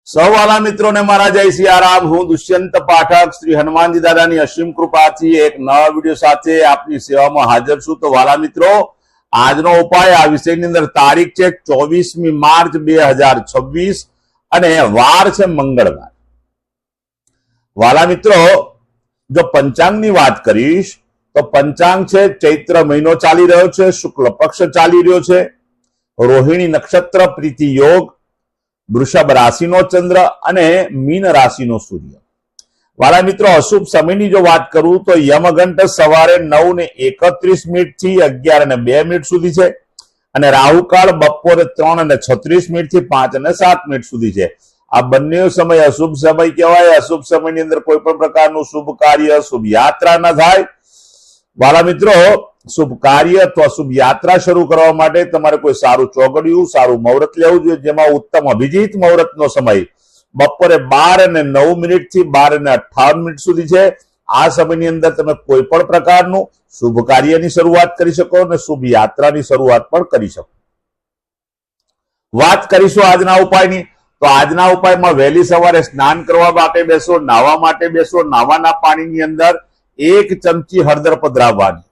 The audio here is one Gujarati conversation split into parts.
સૌવાલા મિત્રોને મારા જય સિયારામ। હું દુષ્યંત પાઠક શ્રી હનુમાનજી દાદાની અસીમ કૃપાથી એક નવા વિડીયો સાથે આપની સેવામાં હાજર છું। તો વાલા મિત્રો, આજનો ઉપાય આ વિષયની અંદર તારીખ છે 24મી માર્ચ 2026 અને વાર છે મંગળવાર। વાલા મિત્રો, જો પંચાંગની વાત કરીશ તો પંચાંગ છે ચૈત્ર મહિનો ચાલી રહ્યો છે, શુક્લ પક્ષ ચાલી રહ્યો છે, રોહિણી નક્ષત્ર, પ્રીતિ યોગ, વૃષભ રાશિનો ચંદ્ર અને મીન રાશિનો સૂર્ય। વાલા મિત્રો, અશુભ સમયની જો વાત કરું તો યમઘંટ સવારે 9:31 થી 11:02 સુધી છે અને રાહુકાળ બપોરે 3:36 થી 5:07 સુધી છે। આ બંને સમય અશુભ સમય કહેવાય। અશુભ સમયની અંદર કોઈ પણ પ્રકારનું શુભ કાર્ય, શુભ યાત્રા ન થાય। વાલા મિત્રો, શુભ કાર્ય અથવા શુભ યાત્રા શરૂ કરવા માટે તમારે કોઈ સારું ચોગડિયું, સારું મુહૂર્ત લેવું જોઈએ, જેમાં ઉત્તમ અભિજીત મુહૂર્તનો સમય બપોરે 12:09 થી 12:58 સુધી છે। આ સમયની અંદર તમે કોઈ પણ પ્રકારનું શુભ કાર્યની શરૂઆત કરી શકો અને શુભ યાત્રાની શરૂઆત પણ કરી શકો। વાત કરીશું આજના ઉપાયની, તો આજના ઉપાયમાં વહેલી સવારે સ્નાન કરવા માટે બેસો, નાહવા માટે બેસો। નાહવાના પાણીની અંદર 1 ચમચી હળદર પધરાવવાની,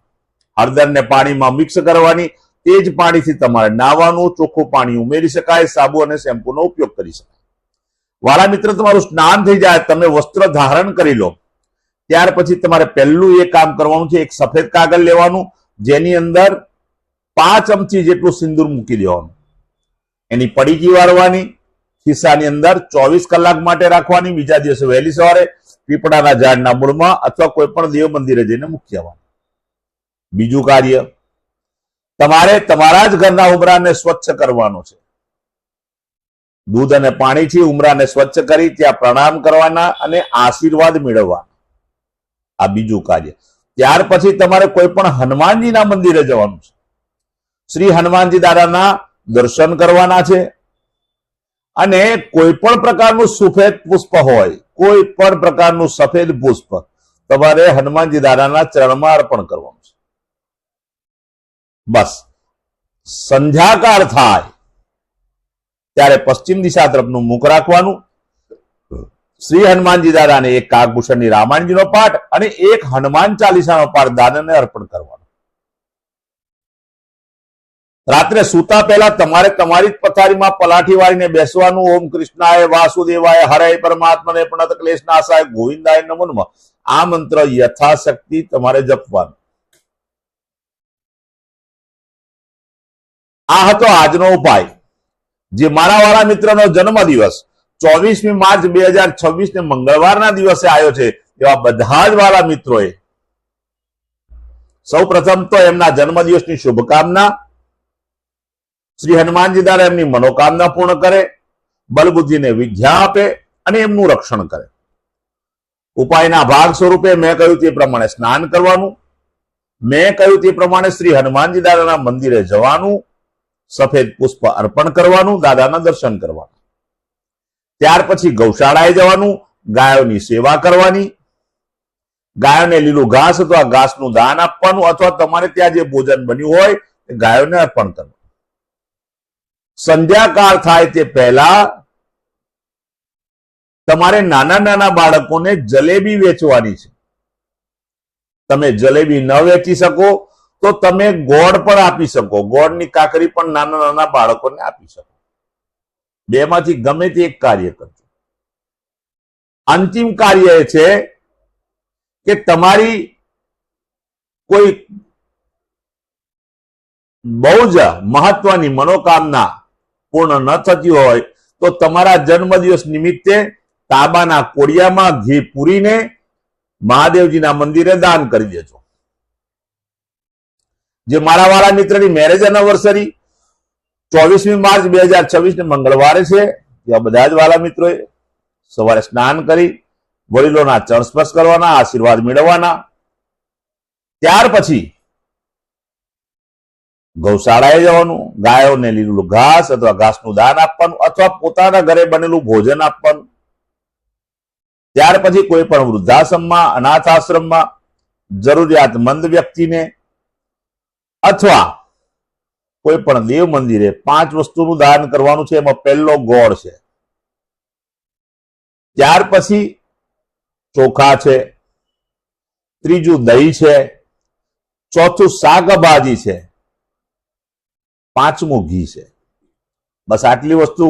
હળદરને પાણીમાં મિક્સ કરવાની, તે જ પાણીથી તમારે નાહવાનું। ચોખ્ખું પાણી ઉમેરી શકાય, સાબુ અને શેમ્પૂનો ઉપયોગ કરી શકાય। વાલા મિત્ર, તમારું સ્નાન થઈ જાય, તમે વસ્ત્ર ધારણ કરી લો, ત્યાર પછી તમારે પહેલું એ કામ કરવાનું છે, એક સફેદ કાગળ લેવાનું, જેની અંદર 5 ચમચી જેટલું સિંદૂર મૂકી દેવાનું, એની પડીકી વાળવાની, ખિસ્સાની અંદર 24 કલાક માટે રાખવાની। બીજા દિવસે વહેલી સવારે પીપળાના ઝાડના મૂળમાં અથવા કોઈ પણ દેવ મંદિરે જઈને મૂકી આવવાનું। બીજું કાર્ય, તમારે તમારા જ ઘરના ઉમરાને સ્વચ્છ કરવાનો છે। દૂધ અને પાણીથી ઉમરાને સ્વચ્છ કરી ત્યાં પ્રણામ કરવાના અને આશીર્વાદ મેળવવાના। આ બીજું કાર્ય। ત્યાર પછી તમારે કોઈ પણ હનુમાનજીના મંદિરે જવાનું છે, શ્રી હનુમાનજી દાદાના દર્શન કરવાના છે અને કોઈ પણ પ્રકારનું સફેદ પુષ્પ હોય, કોઈ પણ પ્રકારનું સફેદ પુષ્પ તમારે હનુમાનજી દાદાના ચરણમાં અર્પણ કરવાનું છે। બસ સંધ્યાકાળ થાય ત્યારે પશ્ચિમ દિશા તરફનું મુખ રાખવાનું, શ્રી હનુમાનજી દાદાને એક કાગભૂષણની રામાયણજીનો પાઠ અને એક હનુમાન ચાલીસાનો પાઠ દાદાને અર્પણ કરવાનો। રાત્રે સૂતા પહેલા તમારે તમારી જ પથારીમાં પલાઠી વાળીને બેસવાનું। ઓમ કૃષ્ણાય વાસુદેવાય હરે પરમાત્મને પ્રણત ક્લેશનાશાય ગોવિંદાય નમો નમઃ આ મંત્ર યથાશક્તિ તમારે જપવાનો। આ હતો આજનો ઉપાય। જે મારા વાળા મિત્રનો જન્મદિવસ 24મી માર્ચ 2026 ને મંગળવારના દિવસે આવ્યો છે, એવા બધા જ વાળા મિત્રોએ સૌ પ્રથમ તો એમના જન્મદિવસની શુભકામના। શ્રી હનુમાનજી દાદા એમની મનોકામના પૂર્ણ કરે, બલબુદ્ધિને વિદ્યા આપે અને એમનું રક્ષણ કરે। ઉપાયના ભાગ સ્વરૂપે મેં કહ્યું તે પ્રમાણે સ્નાન કરવાનું, મેં કહ્યું તે પ્રમાણે શ્રી હનુમાનજી દાદાના મંદિરે જવાનું, સફેદ પુષ્પ અર્પણ કરવાનું, દાદાના દર્શન કરવાના। ત્યાર પછી ગૌશાળાએ જવાનું, ગાયોની સેવા કરવાની, ગાયોને લીલું ઘાસ અથવા ઘાસનું દાન આપવાનું અથવા તમારે ત્યાં જે ભોજન બન્યું હોય એ ગાયોને અર્પણ કરવાનું। સંધ્યાકાળ થાય તે પહેલા તમારે નાના નાના બાળકોને જલેબી વેચવાની છે। તમે જલેબી ન વેચી શકો તો તમે ગોળ પણ આપી શકો, ગોળની કાકરી પણ નાના નાના બાળકોને આપી શકો। બેમાંથી ગમે તે એક કાર્ય કરજો। અંતિમ કાર્ય એ છે કે તમારી કોઈ બહુ જ મહત્વની મનોકામના પૂર્ણ ન થતી હોય તો તમારા જન્મદિવસ નિમિત્તે તાંબાના કોડિયામાં ઘી પૂરીને મહાદેવજીના મંદિરે દાન કરી દેજો। જે મારા વાળા મિત્રની મેરેજ એનિવર્સરી 24મી માર્ચ 2026 ને મંગળવારે છે, એવા બધા જ વાલા મિત્રોએ સવારે સ્નાન કરી વડીલોના ચરણ સ્પર્શ કરવાના, આશીર્વાદ મેળવવાના। ત્યાર પછી ગૌશાળાએ જવાનું, ગાયોને લીલું ઘાસ અથવા ઘાસનું દાન આપવાનું અથવા પોતાના ઘરે બનેલું ભોજન આપવાનું। ત્યાર પછી કોઈ પણ વૃદ્ધાશ્રમમાં, અનાથ આશ્રમમાં જરૂરિયાતમંદ વ્યક્તિને અથવા કોઈ પણ દેવ મંદિરે 5 વસ્તુનું દાન કરવાનું છે। એમાં પહેલો ગોળ છે। ત્યાર પછી ચોખા છે, ત્રીજું દહીં છે, ચોથું શાકભાજી છે, પાંચમું ઘી છે. બસ આટલી વસ્તુ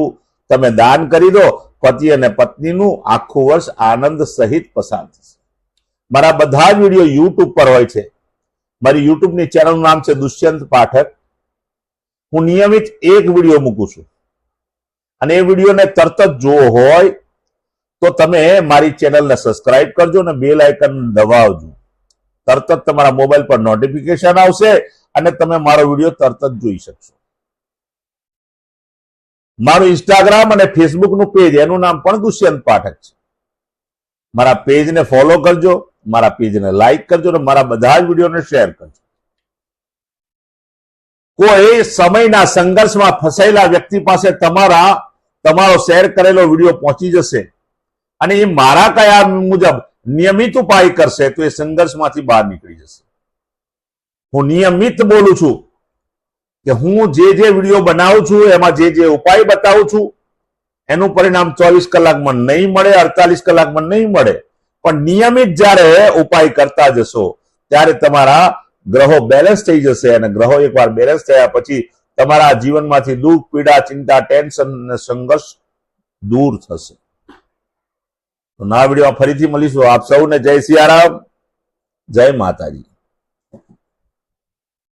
તમે દાન કરી દો, પતિ અને પત્નીનું આખું વર્ષ આનંદ સહિત પસાર થશે. મારા બધા જ વિડીયો યુટ્યુબ પર હોય છે. મારી યુટ્યુબની ચેનલનું નામ છે દુષ્યંત પાઠક. હું નિયમિત એક વિડીયો મૂકું છું અને એ વિડીયોને તરત જ જોવો હોય તો તમે મારી ચેનલને સબસ્ક્રાઇબ કરજો અને બેલ આઇકન દબાવજો. તરત જ તમારા મોબાઈલ પર નોટિફિકેશન આવશે અને તમે મારો વિડીયો તરત જ જોઈ શકશો. મારું ઇન્સ્ટાગ્રામ અને ફેસબુકનું પેજ, એનું નામ પણ દુષ્યંત પાઠક છે. મારા પેજને ફોલો કરજો, મારા પેજને લાઈક કરજો અને મારા બધા જ વિડીયોને શેર કરજો. કોઈ સમયના સંઘર્ષમાં ફસાયેલા વ્યક્તિ પાસે તમારો શેર કરેલો વિડીયો પહોંચી જશે અને એ મારા કયા મુજબ નિયમિત ઉપાય કરશે તો એ સંઘર્ષમાંથી બહાર નીકળી જશે. હું નિયમિત બોલું છું કે હું જે વિડીયો બનાવું છું એમાં જે ઉપાય બતાવું છું એનું પરિણામ 24 કલાકમાં નહીં મળે, 48 કલાકમાં નહીં મળે, પણ નિયમિત જ્યારે ઉપાય કરતા જશો ત્યારે તમારા ગ્રહો બેલેન્સ થઈ જશે અને ગ્રહો એકવાર બેલેન્સ થયા પછી તમારા જીવનમાંથી દુઃખ, પીડા, ચિંતા, ટેન્શન અને સંઘર્ષ દૂર થશે. તો નવા વિડીયોમાં ફરીથી મળીશું. આપ સૌને જય સિયારામ, જય માતાજી.